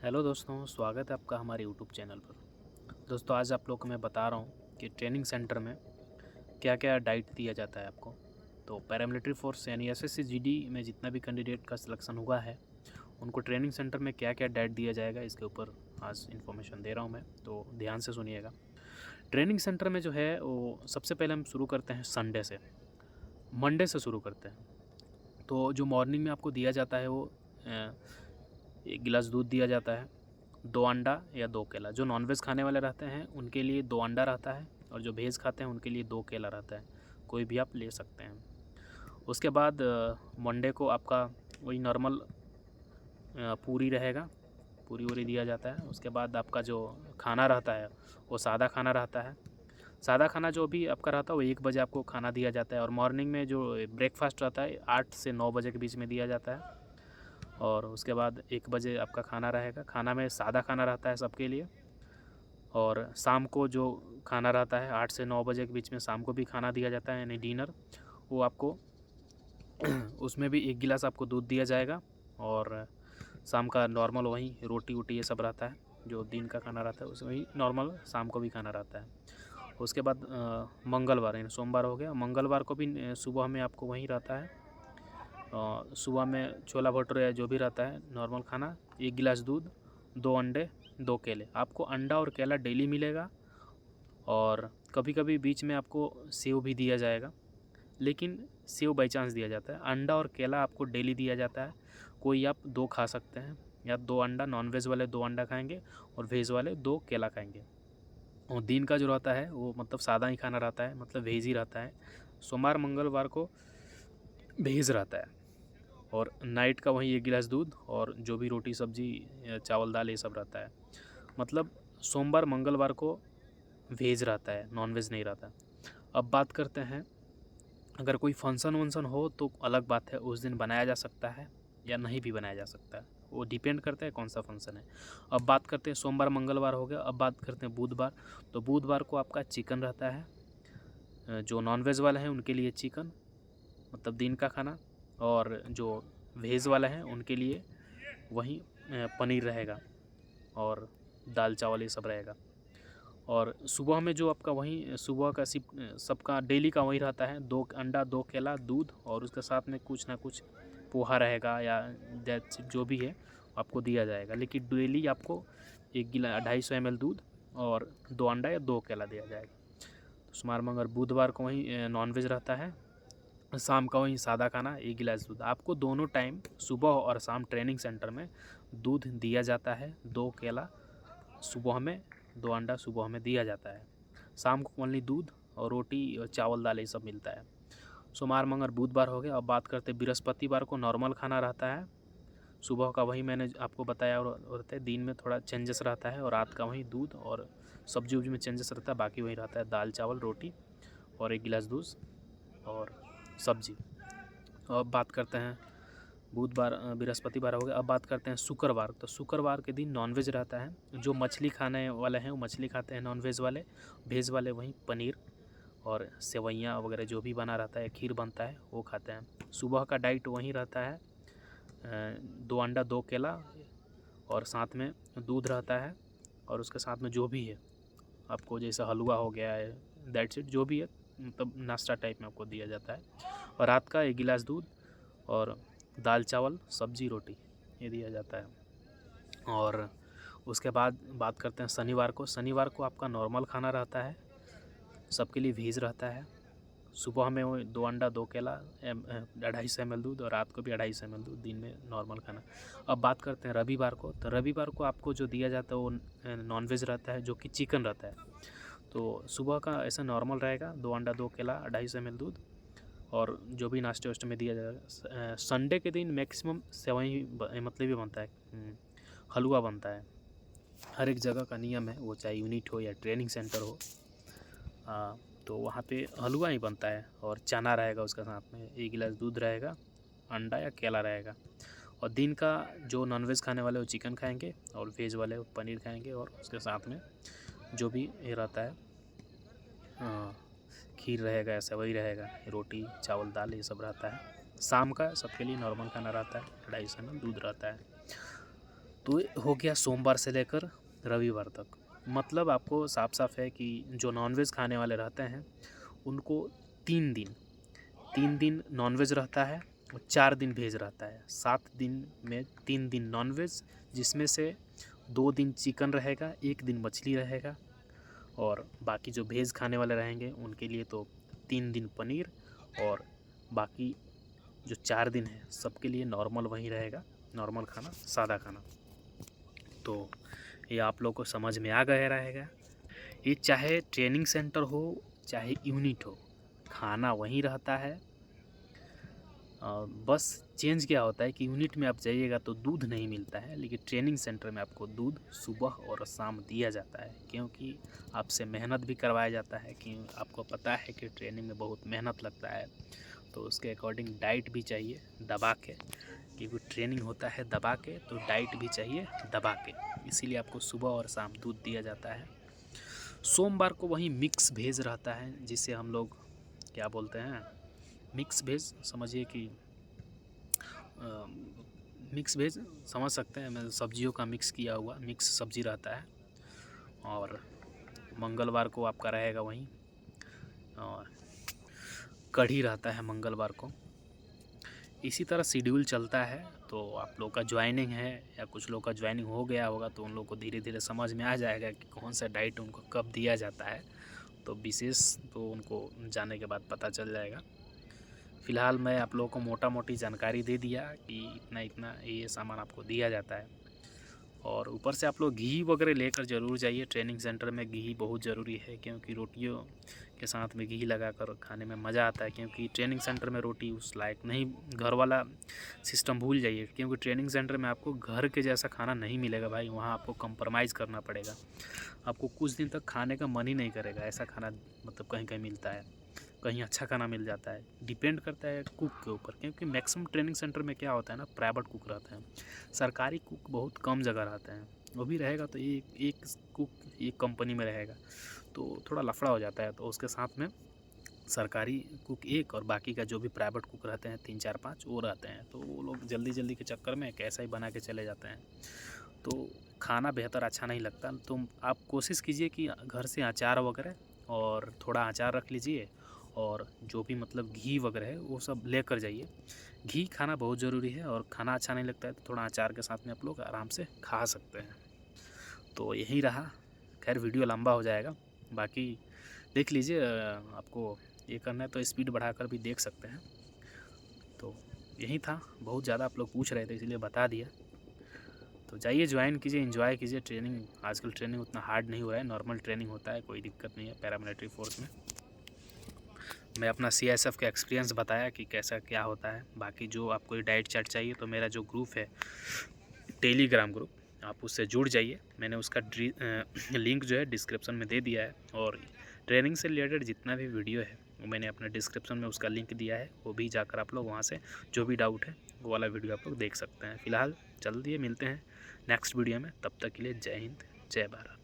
Hello दोस्तों, स्वागत है आपका हमारे यूट्यूब चैनल पर। दोस्तों, आज आप लोग को मैं बता रहा हूँ कि ट्रेनिंग सेंटर में क्या क्या डाइट दिया जाता है आपको। तो पैरामिलिट्री फोर्स यानी एसएससी जीडी में जितना भी कैंडिडेट का सिलेक्शन हुआ है उनको ट्रेनिंग सेंटर में क्या क्या डाइट दिया जाएगा इसके ऊपर आज इन्फॉर्मेशन दे रहा हूँ मैं, तो ध्यान से सुनिएगा। ट्रेनिंग सेंटर में जो है वो सबसे पहले हम शुरू करते हैं संडे से, मंडे से शुरू करते हैं। तो जो मॉर्निंग में आपको दिया जाता है वो 1 गिलास दूध दिया जाता है, 2 अंडा या 2 केला। जो नॉनवेज खाने वाले रहते हैं उनके लिए 2 अंडा रहता है और जो वेज खाते हैं उनके लिए 2 केला रहता है। कोई भी आप ले सकते हैं। उसके बाद मंडे को आपका वही नॉर्मल पूरी रहेगा, पूरी वूरी दिया जाता है। उसके बाद आपका जो खाना रहता है वो सादा खाना रहता है। सादा खाना जो भी आपका रहता है वो 1 बजे आपको खाना दिया जाता है। और मॉर्निंग में जो ब्रेकफास्ट रहता है 8 से 9 बजे के बीच में दिया जाता है। और उसके बाद 1 बजे आपका खाना रहेगा। खाना में सादा खाना रहता है सबके लिए। और शाम को जो खाना रहता है 8 से 9 बजे के बीच में शाम को भी खाना दिया जाता है यानी डिनर, वो आपको उसमें भी 1 गिलास आपको दूध दिया जाएगा। और शाम का नॉर्मल वही रोटी वोटी ये सब रहता है। जो दिन का खाना रहता है उसमें ही नॉर्मल शाम को भी खाना रहता है। उसके बाद मंगलवार यानी सोमवार हो गया। मंगलवार को भी सुबह में आपको वही रहता है। सुबह में छोला भटूरे या जो भी रहता है नॉर्मल खाना, 1 गिलास दूध, 2 अंडे, 2 केले। आपको अंडा और केला डेली मिलेगा। और कभी कभी बीच में आपको सेव भी दिया जाएगा, लेकिन सेव बाई चांस दिया जाता है। अंडा और केला आपको डेली दिया जाता है। कोई आप 2 खा सकते हैं, या 2 अंडा, नॉन वेज वाले 2 अंडा खाएंगे और वेज वाले 2 केला खाएंगे। और दिन का जो रहता है वो मतलब सादा ही खाना रहता है, मतलब वेज ही रहता है। सोमवार मंगलवार को वेज रहता है। और नाइट का वही 1 गिलास दूध और जो भी रोटी सब्जी चावल दाल ये सब रहता है। मतलब सोमवार मंगलवार को वेज रहता है, नॉन वेज नहीं रहता। अब बात करते हैं, अगर कोई फंक्शन वंक्शन हो तो अलग बात है, उस दिन बनाया जा सकता है या नहीं भी बनाया जा सकता है, वो डिपेंड करता है कौन सा फंक्शन है। अब बात करते हैं सोमवार मंगलवार हो गया। अब बात करते हैं बुधवार। तो बुधवार को आपका चिकन रहता है। जो नॉन वेज वाले हैं उनके लिए चिकन, मतलब दिन का खाना। और जो वेज वाला है उनके लिए वही पनीर रहेगा और दाल चावल ये सब रहेगा। और सुबह में जो आपका वही सुबह का सबका डेली का वही रहता है, 2 अंडा, 2 केला, दूध और उसके साथ में कुछ ना कुछ पोहा रहेगा या दैट्स जो भी है आपको दिया जाएगा। लेकिन डेली आपको 1 गिलास 250 ml दूध और 2 अंडा या 2 केला दिया जाएगा। तो सोमवार मंगल बुधवार को वही नॉन वेज रहता है। शाम का वही सादा खाना, 1 गिलास दूध। आपको दोनों टाइम सुबह और शाम ट्रेनिंग सेंटर में दूध दिया जाता है। 2 केला सुबह में, 2 अंडा सुबह में दिया जाता है। शाम को ओनली दूध और रोटी और चावल दाल ये सब मिलता है। सोमवार मंगल बुधवार हो गया। अब बात करते हैं बृहस्पतिवार को नॉर्मल खाना रहता है। सुबह का वही मैंने आपको बताया और रहता है। दिन में थोड़ा चेंजेस रहता है और रात का वही दूध और सब्जी उब्जी में चेंजेस रहता है। बाकी वही रहता है दाल चावल रोटी और 1 गिलास दूध और सब्जी। अब बात करते हैं बुधवार बृहस्पतिवार हो गया। अब बात करते हैं शुक्रवार। तो शुक्रवार के दिन नॉनवेज रहता है। जो मछली खाने वाले हैं वो मछली खाते हैं नॉनवेज वाले। वेज वाले वहीं पनीर और सेवइयाँ वगैरह जो भी बना रहता है, खीर बनता है, वो खाते हैं। सुबह का डाइट वहीं रहता है, 2 अंडा 2 केला और साथ में दूध रहता है। और उसके साथ में जो भी है आपको, जैसे हलवा हो गया है, दैट्स इट, जो भी है मतलब नाश्ता टाइप में आपको दिया जाता है। और रात का 1 गिलास दूध और दाल चावल सब्जी रोटी ये दिया जाता है। और उसके बाद बात करते हैं शनिवार को। शनिवार को आपका नॉर्मल खाना रहता है, सबके लिए वेज रहता है। सुबह में वो 2 अंडा 2 केला, 250 ml दूध और रात को भी 250 ml दूध, दिन में नॉर्मल खाना। अब बात करते हैं रविवार को। तो रविवार को आपको जो दिया जाता है वो नॉन वेज रहता है, जो कि चिकन रहता है। तो सुबह का ऐसा नॉर्मल रहेगा, 2 अंडा 2 केला, 250 ml दूध और जो भी नाश्ते वाश्ते में दिया जाएगा। संडे के दिन मैक्सिमम सेवई मतलब ये बनता है, हलवा बनता है। हर एक जगह का नियम है, वो चाहे यूनिट हो या ट्रेनिंग सेंटर हो, तो वहाँ पे हलवा ही बनता है। और चना रहेगा उसका साथ में, 1 गिलास दूध रहेगा, अंडा या केला रहेगा। और दिन का जो नॉनवेज खाने वाले वो चिकन खाएंगे और वेज वाले वो पनीर खाएंगे। और उसके साथ में जो भी ये रहता है, खीर रहेगा या सेवई रहेगा, रोटी चावल दाल ये सब रहता है। शाम का सबके लिए नॉर्मल खाना रहता है, 250 ml दूध रहता है। तो हो गया सोमवार से लेकर रविवार तक। मतलब आपको साफ साफ है कि जो नॉनवेज खाने वाले रहते हैं उनको 3 दिन नॉनवेज रहता है और 4 दिन वेज रहता है। 7 दिन में 3 दिन नॉनवेज, जिसमें से 2 दिन चिकन रहेगा, 1 दिन मछली रहेगा, और बाकी जो वेज खाने वाले रहेंगे उनके लिए तो 3 दिन पनीर, और बाकी जो 4 दिन है सबके लिए नॉर्मल वही रहेगा, नॉर्मल खाना, सादा खाना। तो ये आप लोग को समझ में आ गया रहेगा। ये चाहे ट्रेनिंग सेंटर हो चाहे यूनिट हो, खाना वहीं रहता है। बस चेंज क्या होता है कि यूनिट में आप जाइएगा तो दूध नहीं मिलता है, लेकिन ट्रेनिंग सेंटर में आपको दूध सुबह और शाम दिया जाता है, क्योंकि आपसे मेहनत भी करवाया जाता है। कि आपको पता है कि ट्रेनिंग में बहुत मेहनत लगता है, तो उसके अकॉर्डिंग डाइट भी चाहिए दबा के, क्योंकि ट्रेनिंग होता है दबा के, तो डाइट भी चाहिए दबा के, इसीलिए आपको सुबह और शाम दूध दिया जाता है। सोमवार को वही मिक्स वेज रहता है, जिसे हम लोग क्या बोलते हैं, मिक्स वेज समझिए कि मिक्स वेज समझ सकते हैं, मैं सब्जियों का मिक्स किया हुआ मिक्स सब्जी रहता है। और मंगलवार को आपका रहेगा वहीं, और कढ़ी रहता है मंगलवार को। इसी तरह शेड्यूल चलता है। तो आप लोग का ज्वाइनिंग है या कुछ लोग का ज्वाइनिंग हो गया होगा, तो उन लोग को धीरे धीरे समझ में आ जाएगा कि कौन सा डाइट उनको कब दिया जाता है। तो विशेष तो उनको जाने के बाद पता चल जाएगा। फ़िलहाल मैं आप लोगों को मोटा मोटी जानकारी दे दिया कि इतना इतना ये सामान आपको दिया जाता है। और ऊपर से आप लोग घी वगैरह लेकर ज़रूर जाइए। ट्रेनिंग सेंटर में घी बहुत ज़रूरी है, क्योंकि रोटियों के साथ में घी लगाकर खाने में मज़ा आता है। क्योंकि ट्रेनिंग सेंटर में रोटी उस लायक नहीं, घर वाला सिस्टम भूल जाइए, क्योंकि ट्रेनिंग सेंटर में आपको घर के जैसा खाना नहीं मिलेगा भाई। वहाँ आपको कंप्रोमाइज़ करना पड़ेगा। आपको कुछ दिन तक खाने का मन ही नहीं करेगा, ऐसा खाना मतलब कहीं कहीं मिलता है, कहीं अच्छा खाना मिल जाता है। डिपेंड करता है कुक के ऊपर, क्योंकि मैक्सिमम ट्रेनिंग सेंटर में क्या होता है ना, प्राइवेट कुक रहते हैं। सरकारी कुक बहुत कम जगह रहते हैं, वो भी रहेगा तो एक कुक एक कंपनी में रहेगा, तो थोड़ा लफड़ा हो जाता है। तो उसके साथ में सरकारी कुक एक, और बाकी का जो भी प्राइवेट कुक रहते हैं 3 4 5 वो रहते हैं। तो वो लोग जल्दी जल्दी के चक्कर में कैसा ही बना के चले जाते हैं, तो खाना बेहतर अच्छा नहीं लगता। तो आप कोशिश कीजिए कि घर से अचार वगैरह और थोड़ा अचार रख लीजिए, और जो भी मतलब घी वगैरह है वो सब लेकर जाइए। घी खाना बहुत ज़रूरी है, और खाना अच्छा नहीं लगता है तो थोड़ा अचार के साथ में आप लोग आराम से खा सकते हैं। तो यही रहा। खैर वीडियो लंबा हो जाएगा, बाकी देख लीजिए। आपको ये करना है तो स्पीड बढ़ाकर भी देख सकते हैं। तो यही था, बहुत ज़्यादा आप लोग पूछ रहे थे इसलिए बता दिया। तो जाइए ज्वाइन कीजिए, एंजॉय कीजिए ट्रेनिंग। आजकल ट्रेनिंग उतना हार्ड नहीं हो रहा है, नॉर्मल ट्रेनिंग होता है, कोई दिक्कत नहीं है पैरामिलिट्री फोर्स में। मैं अपना CSF का एक्सपीरियंस बताया कि कैसा क्या होता है। बाकी जो आपको डाइट चार्ट चाहिए तो मेरा जो ग्रुप है टेलीग्राम ग्रुप, आप उससे जुड़ जाइए। मैंने उसका लिंक जो है डिस्क्रिप्शन में दे दिया है, और ट्रेनिंग से रिलेटेड जितना भी वीडियो है वो मैंने अपने डिस्क्रिप्शन में उसका लिंक दिया है। वो भी जाकर आप लोग वहाँ से जो भी डाउट है वो वाला वीडियो आप लोग देख सकते हैं। फ़िलहाल जल्दी मिलते हैं नेक्स्ट वीडियो में, तब तक के लिए जय हिंद जय भारत।